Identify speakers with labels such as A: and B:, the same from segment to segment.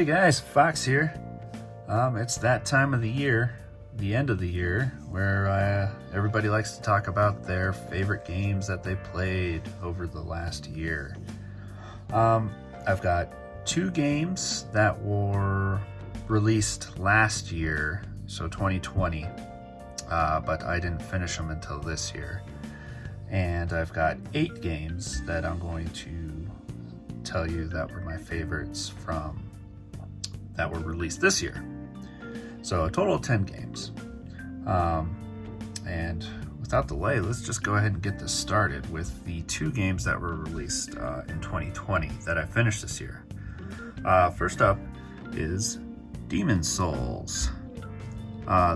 A: Hey guys, Fox here. It's that time of the year, the end of the year, where everybody likes to talk about their favorite games that they played over the last year. I've got two games that were released last year, so 2020, but I didn't finish them until this year. And I've got 8 games that I'm going to tell you that were my favorites that were released this year. So a total of 10 games. And without delay, let's just go ahead and get this started with the 2 games that were released in 2020 that I finished this year. First up is Demon's Souls.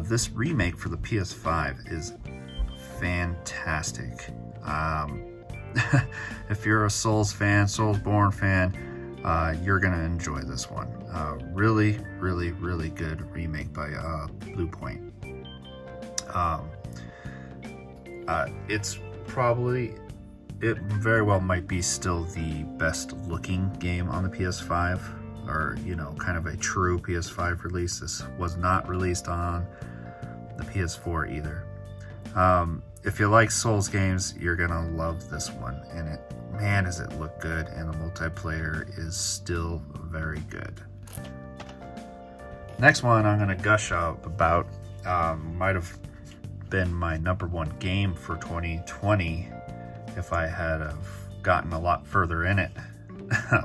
A: This remake for the PS5 is fantastic. If you're a Soulsborne fan, you're gonna enjoy this one. Really good remake by Blue Point. It very well might be still the best looking game on the PS5, or kind of a true PS5 release. This was not released on the PS4 either. If you like Souls games, you're gonna love this one, and man, does it look good, and the multiplayer is still very good. Next one I'm gonna gush up about might have been my number 1 game for 2020 if I had have gotten a lot further in it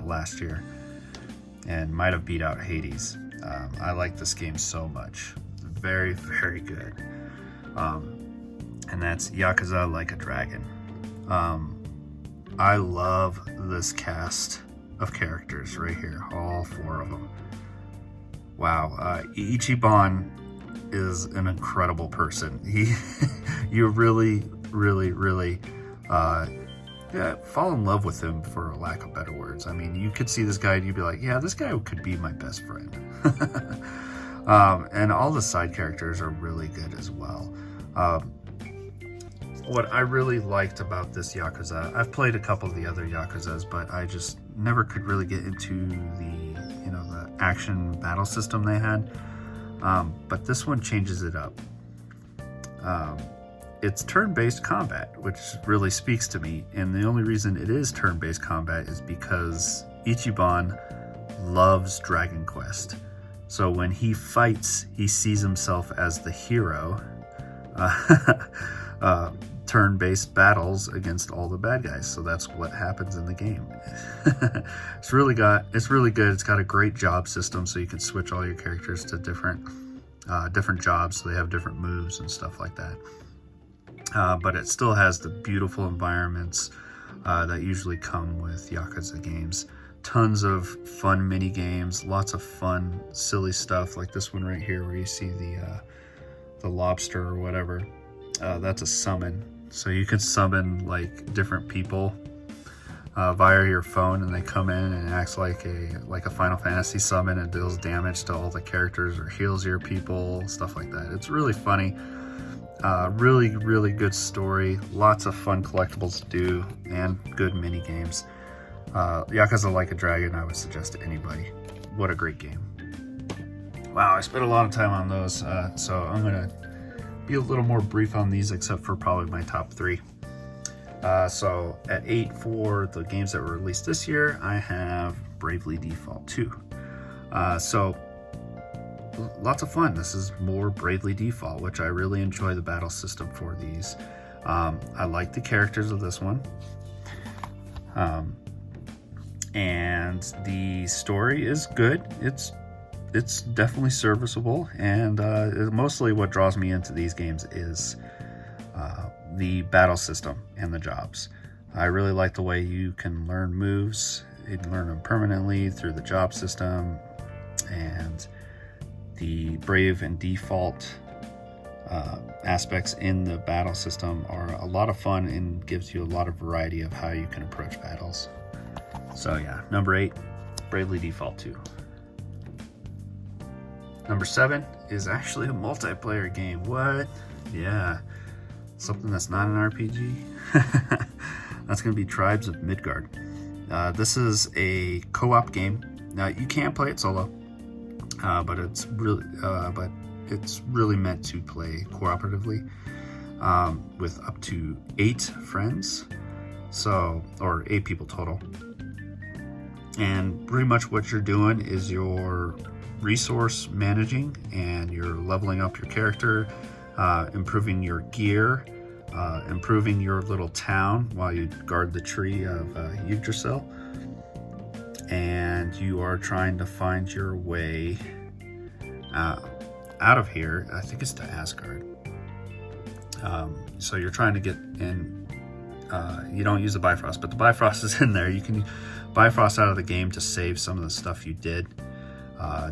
A: last year, and might have beat out Hades. I like this game so much. Very good. And that's Yakuza Like a Dragon. I love this cast of characters right here, all 4 of them. Wow, Ichiban is an incredible person. You really fall in love with him, for lack of better words. I mean, you could see this guy and you'd be like, yeah, this guy could be my best friend. And all the side characters are really good as well. What I really liked about this Yakuza, I've played a couple of the other Yakuzas, but I just never could really get into the action battle system they had. But this one changes it up. It's turn-based combat, which really speaks to me. And the only reason it is turn-based combat is because Ichiban loves Dragon Quest. So when he fights, he sees himself as the hero. Turn-based battles against all the bad guys, so that's what happens in the game. It's really good. It's got a great job system, so you can switch all your characters to different jobs, so they have different moves and stuff like that. But it still has the beautiful environments that usually come with Yakuza games. Tons of fun mini games, lots of fun, silly stuff like this one right here, where you see the lobster or whatever. That's a summon. So you can summon like different people via your phone, and they come in and it acts like a Final Fantasy summon and deals damage to all the characters or heals your people, stuff like that. It's really funny. Really good story. Lots of fun collectibles to do and good mini games. Yakuza Like a Dragon, I would suggest to anybody. What a great game. Wow, I spent a lot of time on those, so I'm gonna be a little more brief on these, except for probably my top 3. So at 8 for the games that were released this year, I have Bravely Default 2. So lots of fun. This is more Bravely Default, which I really enjoy the battle system for these. I like the characters of this one. And the story is good. It's definitely serviceable, and mostly what draws me into these games is the battle system and the jobs. I really like the way you can learn moves. You can learn them permanently through the job system, and the Brave and Default aspects in the battle system are a lot of fun and gives you a lot of variety of how you can approach battles. So yeah, number 8, Bravely Default 2. Number 7 is actually a multiplayer game. What? Yeah. Something that's not an RPG? That's going to be Tribes of Midgard. This is a co-op game. Now, you can play it solo. but it's really meant to play cooperatively with up to 8 friends, or 8 people total. And pretty much what you're doing is you're resource managing, and you're leveling up your character, improving your gear, improving your little town while you guard the tree of Yggdrasil. And you are trying to find your way out of here. I think it's to Asgard. So you're trying to get in. You don't use the Bifrost, but the Bifrost is in there. You can Bifrost out of the game to save some of the stuff you did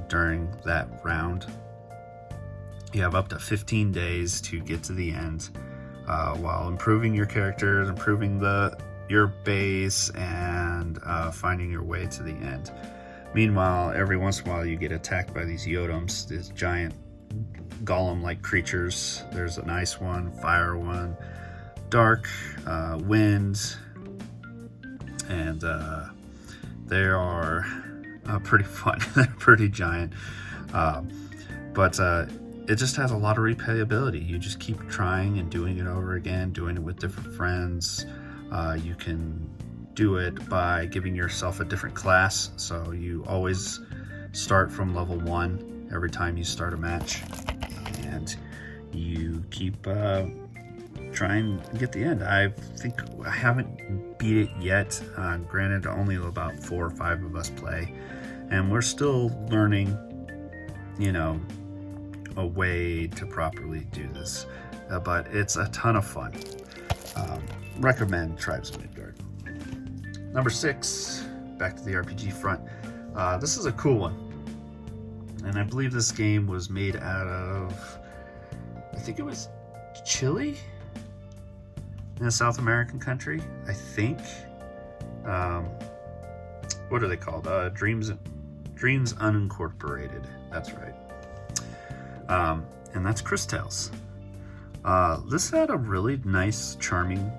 A: during that round. You have up to 15 days to get to the end, while improving your characters, improving your base, and finding your way to the end. Meanwhile, every once in a while you get attacked by these Yodems, these giant golem-like creatures. There's an ice one, fire one, dark, wind, and they are pretty fun. They're pretty giant, but it just has a lot of replayability. You just keep trying and doing it over again, doing it with different friends. You can do it by giving yourself a different class, so you always start from level 1 every time you start a match, and you keep trying to get the end. I think I haven't beat it yet. Granted, only about 4 or 5 of us play, and we're still learning, a way to properly do this, but it's a ton of fun. Recommend Tribes of Midgard. Number 6, back to the RPG front. This is a cool one, and I believe this game was made out of, I think it was Chile, in a South American country, I think. What are they called? Dreams Unincorporated. That's right. And that's Chris Tales. This had a really nice, charming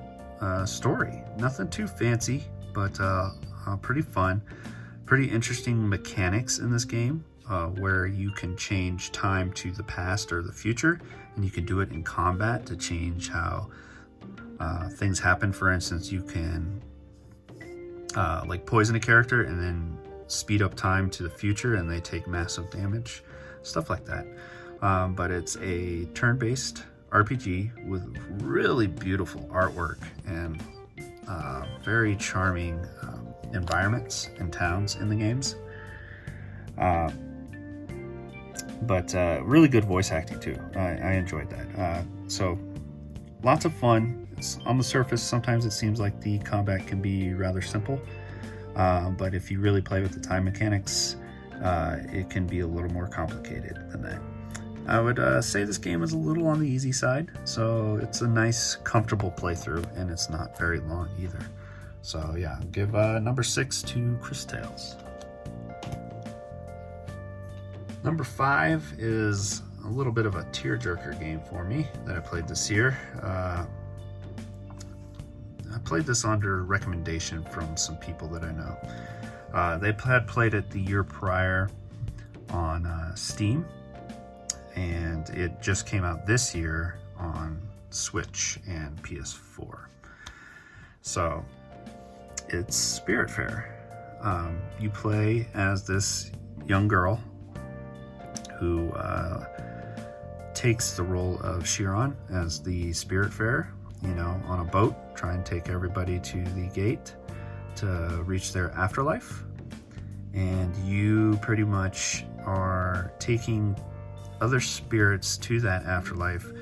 A: story. Nothing too fancy, but pretty fun. Pretty interesting mechanics in this game, where you can change time to the past or the future, and you can do it in combat to change how things happen. For instance, you can like poison a character and then speed up time to the future, and they take massive damage, stuff like that. But it's a turn-based RPG with really beautiful artwork and very charming environments and towns in the games. But really good voice acting too. I enjoyed that. So lots of fun. On the surface, sometimes it seems like the combat can be rather simple, but if you really play with the time mechanics, it can be a little more complicated than that. I would say this game is a little on the easy side, so it's a nice, comfortable playthrough, and it's not very long either. So yeah, give number 6 to Chris Tales. Number 5 is a little bit of a tearjerker game for me that I played this year. I played this under recommendation from some people that I know. They had played it the year prior on Steam, and it just came out this year on Switch and PS4. So it's Spiritfarer. You play as this young girl who takes the role of Chiron as the Spiritfarer, on a boat, try and take everybody to the gate to reach their afterlife. And you pretty much are taking other spirits to that afterlife,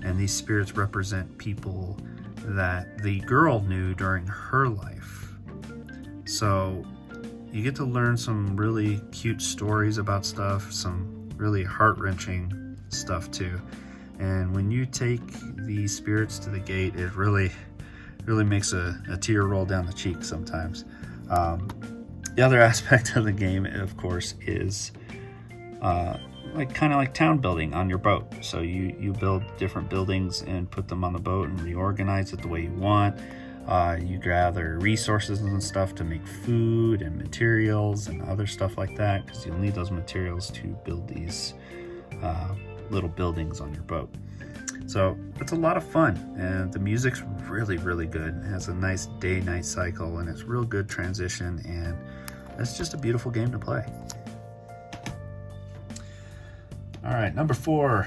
A: and these spirits represent people that the girl knew during her life. So you get to learn some really cute stories about stuff, some really heart-wrenching stuff too. And when you take the spirits to the gate, it really makes a tear roll down the cheek sometimes. The other aspect of the game, of course, is kind of like town building on your boat. So you build different buildings and put them on the boat and reorganize it the way you want. You gather resources and stuff to make food and materials and other stuff like that, because you'll need those materials to build these little buildings on your boat. So it's a lot of fun, and the music's really, really good. It has a nice day-night cycle, and it's real good transition, and it's just a beautiful game to play. All right, number 4,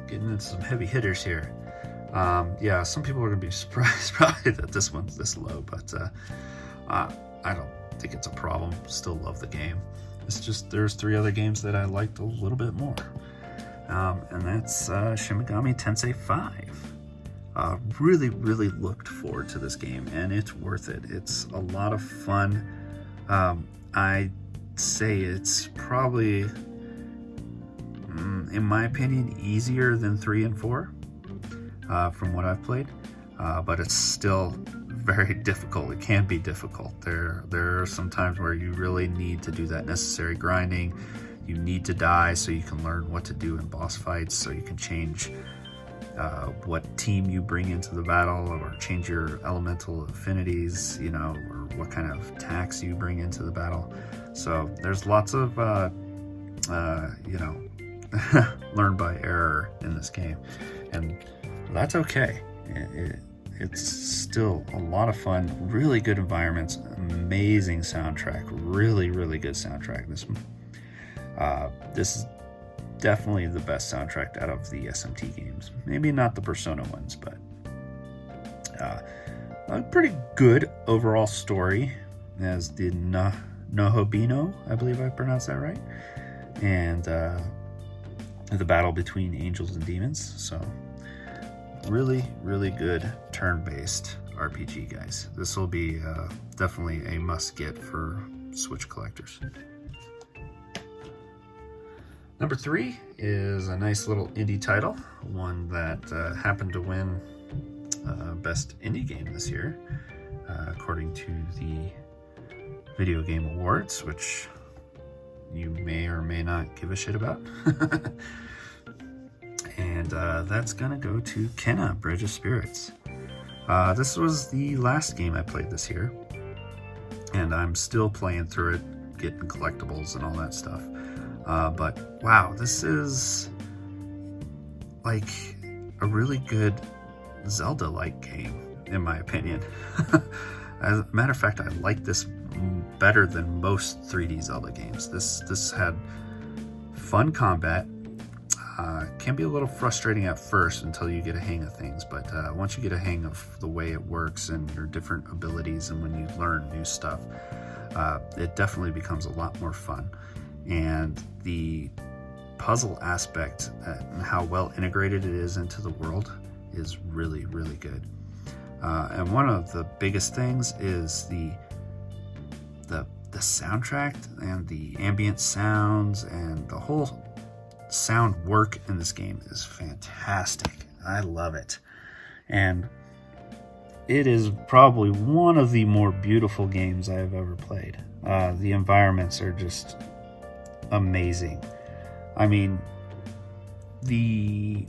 A: getting into some heavy hitters here. Yeah, some people are going to be surprised probably that this one's this low, but I don't think it's a problem. Still love the game. It's just there's 3 other games that I liked a little bit more. And that's Shin Megami Tensei V. Really, really looked forward to this game, and it's worth it. It's a lot of fun. I'd say it's probably, in my opinion, easier than 3 and 4 from what I've played, but it's still very difficult. It can be difficult. There are some times where you really need to do that necessary grinding. You need to die so you can learn what to do in boss fights, so you can change what team you bring into the battle, or change your elemental affinities, you know, or what kind of attacks you bring into the battle. So there's lots of, you know, learn by error in this game, and that's okay. It's still a lot of fun, really good environments, amazing soundtrack, really, really good soundtrack. This is definitely the best soundtrack out of the SMT games. Maybe not the Persona ones, but a pretty good overall story, as the Nohobino, I believe I pronounced that right, and the battle between angels and demons. So really, really good turn-based RPG, guys. This will be definitely a must-get for Switch collectors. Number 3 is a nice little indie title, one that happened to win Best Indie Game this year, according to the Video Game Awards, which you may or may not give a shit about. And that's gonna go to Kenna, Bridge of Spirits. This was the last game I played this year, and I'm still playing through it, getting collectibles and all that stuff. But wow, this is like a really good Zelda-like game, in my opinion. As a matter of fact, I like this better than most 3D Zelda games. This had fun combat. Can be a little frustrating at first until you get a hang of things, but once you get a hang of the way it works and your different abilities, and when you learn new stuff, it definitely becomes a lot more fun. And the puzzle aspect and how well integrated it is into the world is really, really good. And one of the biggest things is the soundtrack and the ambient sounds, and the whole sound work in this game is fantastic. I love it. And it is probably one of the more beautiful games I have ever played. The environments are just amazing. I mean, the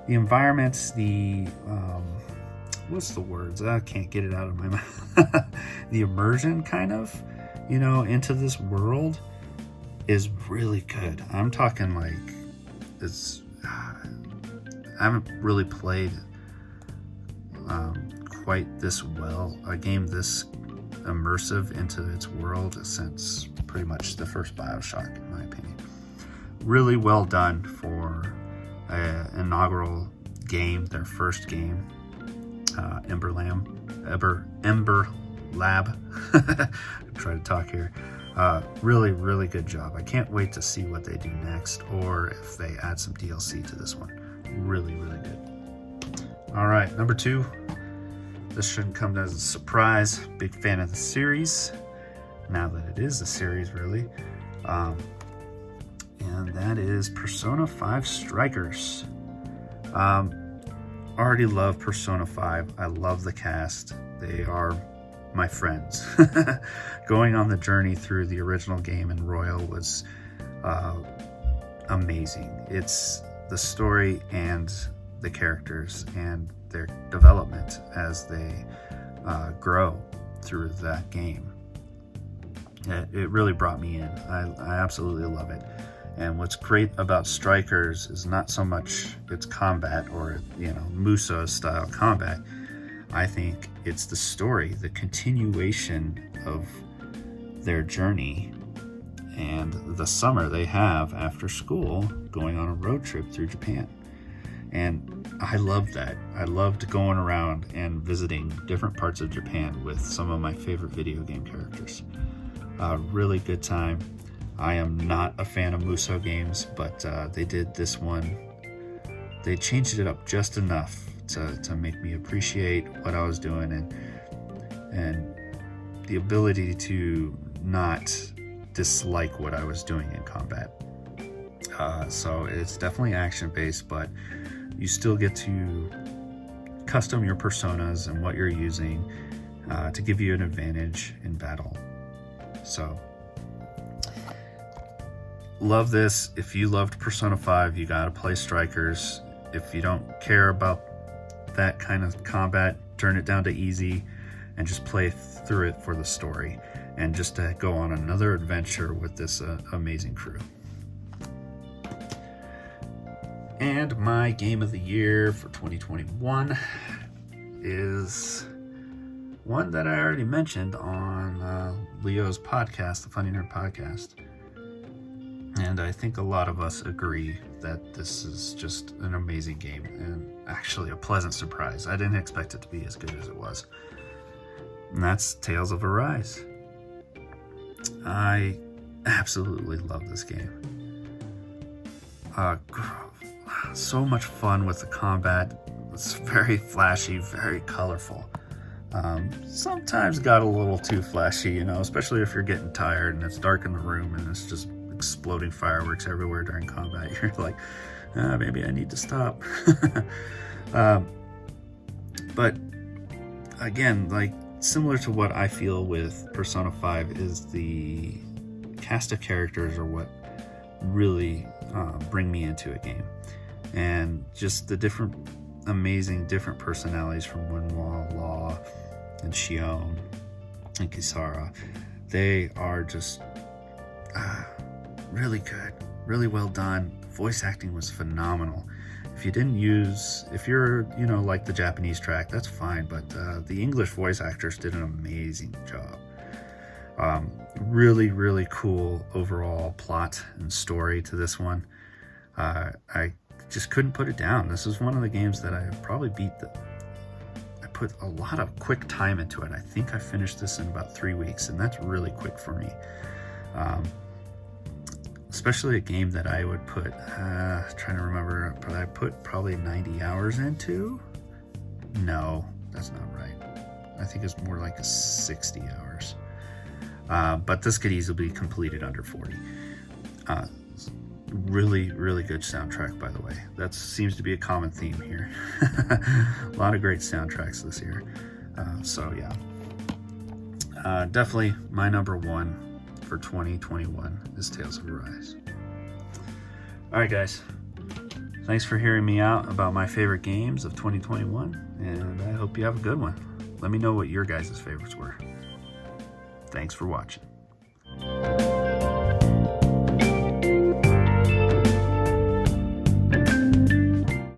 A: environments, what's the words? I can't get it out of my mouth. The immersion, kind of, you know, into this world is really good. I'm talking like I haven't really played quite this well a game this immersive into its world since pretty much the first BioShock, in my opinion. Really well done for an inaugural game, their first game, Ember Lab. Try to talk here. Really, really good job. I can't wait to see what they do next, or if they add some DLC to this one. Really, really good. All right, number 2. This shouldn't come as a surprise. Big fan of the series, now that it is a series, really. And that is Persona 5 Strikers. Already love Persona 5. I love the cast. They are my friends. Going on the journey through the original game in Royal was amazing. It's the story and the characters and their development as they grow through that game. It really brought me in. I absolutely love it. And what's great about Strikers is not so much its combat or, Musa style combat. I think it's the story, the continuation of their journey and the summer they have after school going on a road trip through Japan. And I loved that. I loved going around and visiting different parts of Japan with some of my favorite video game characters. Really good time. I am not a fan of Musou games, but they did this one. They changed it up just enough to make me appreciate what I was doing and the ability to not dislike what I was doing in combat. So it's definitely action-based, but you still get to custom your personas and what you're using to give you an advantage in battle. So, love this. If you loved Persona 5, you gotta play Strikers. If you don't care about that kind of combat, turn it down to easy and just play through it for the story and just to go on another adventure with this amazing crew. And my game of the year for 2021 is one that I already mentioned on Leo's podcast, the Funny Nerd Podcast. And I think a lot of us agree that this is just an amazing game and actually a pleasant surprise. I didn't expect it to be as good as it was. And that's Tales of Arise. I absolutely love this game. So much fun with the combat. It's very flashy, very colorful. Sometimes got a little too flashy, especially if you're getting tired and it's dark in the room and it's just exploding fireworks everywhere during combat. You're like, maybe I need to stop. But again, like similar to what I feel with Persona 5 is the cast of characters are what really bring me into a game. And just the amazing different personalities from Winwall, Law, and Shion, and Kisara. They are just really good, really well done. Voice acting was phenomenal. If you're, like the Japanese track, that's fine, but the English voice actors did an amazing job. Really, really cool overall plot and story to this one. I just couldn't put it down. This is one of the games that I probably I put a lot of quick time into it. I think I finished this in about 3 weeks, and that's really quick for me. Especially a game that I would put, trying to remember, but I put probably 90 hours into? No, that's not right. I think it's more like 60 hours. But this could easily be completed under 40. Really, really good soundtrack, by the way. That seems to be a common theme here. A lot of great soundtracks this year. So yeah, definitely my number one for 2021 is Tales of Arise. Alright guys, thanks for hearing me out about my favorite games of 2021, and I hope you have a good one. Let me know what your guys' favorites were. Thanks for watching.